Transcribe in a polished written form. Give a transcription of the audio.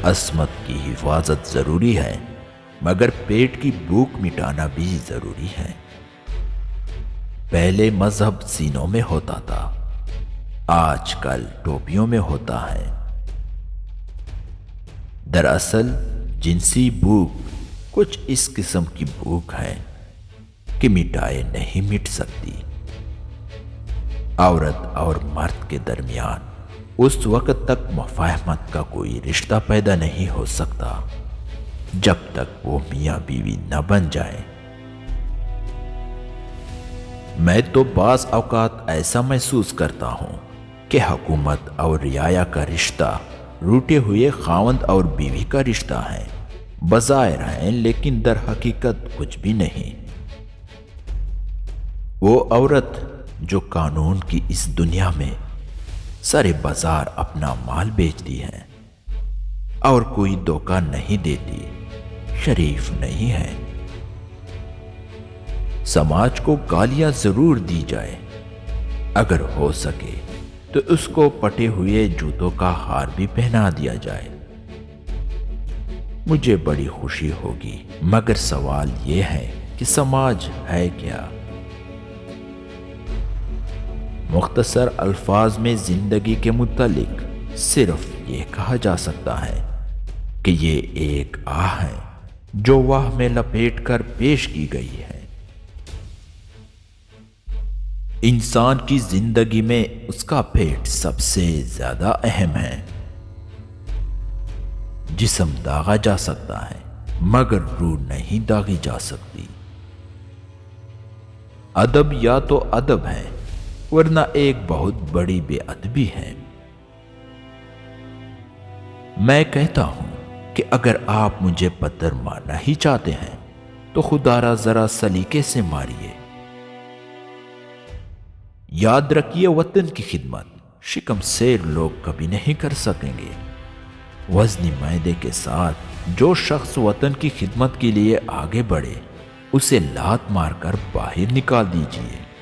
عصمت کی حفاظت ضروری ہے، مگر پیٹ کی بھوک مٹانا بھی ضروری ہے۔ پہلے مذہب سینوں میں ہوتا تھا، آج کل ٹوپیوں میں ہوتا ہے۔ دراصل جنسی بھوک کچھ اس قسم کی بھوک ہے کہ مٹائے نہیں مٹ سکتی۔ عورت اور مرد کے درمیان اس وقت تک مفاہمت کا کوئی رشتہ پیدا نہیں ہو سکتا جب تک وہ میاں بیوی نہ بن جائے۔ میں تو بعض اوقات ایسا محسوس کرتا ہوں کہ حکومت اور رعایا کا رشتہ روٹے ہوئے خاوند اور بیوی کا رشتہ ہے، بظاہر ہیں لیکن در حقیقت کچھ بھی نہیں۔ وہ عورت جو قانون کی اس دنیا میں سر بازار اپنا مال بیچتی ہے اور کوئی دھوکہ نہیں دیتی، شریف نہیں ہے۔ سماج کو گالیاں ضرور دی جائے، اگر ہو سکے تو اس کو پٹے ہوئے جوتوں کا ہار بھی پہنا دیا جائے، مجھے بڑی خوشی ہوگی۔ مگر سوال یہ ہے کہ سماج ہے کیا؟ مختصر الفاظ میں زندگی کے متعلق صرف یہ کہا جا سکتا ہے کہ یہ ایک آہ ہے جو واہ میں لپیٹ کر پیش کی گئی ہے۔ انسان کی زندگی میں اس کا پیٹ سب سے زیادہ اہم ہے۔ جسم داغا جا سکتا ہے مگر روح نہیں داغی جا سکتی۔ ادب یا تو ادب ہے ورنہ ایک بہت بڑی بے ادبی ہے۔ میں کہتا ہوں کہ اگر آپ مجھے پتھر مارنا ہی چاہتے ہیں تو خدا را ذرا سلیقے سے ماریے۔ یاد رکھیے، وطن کی خدمت شکم سیر لوگ کبھی نہیں کر سکیں گے۔ وزنی معدے کے ساتھ جو شخص وطن کی خدمت کے لیے آگے بڑھے اسے لات مار کر باہر نکال دیجیے۔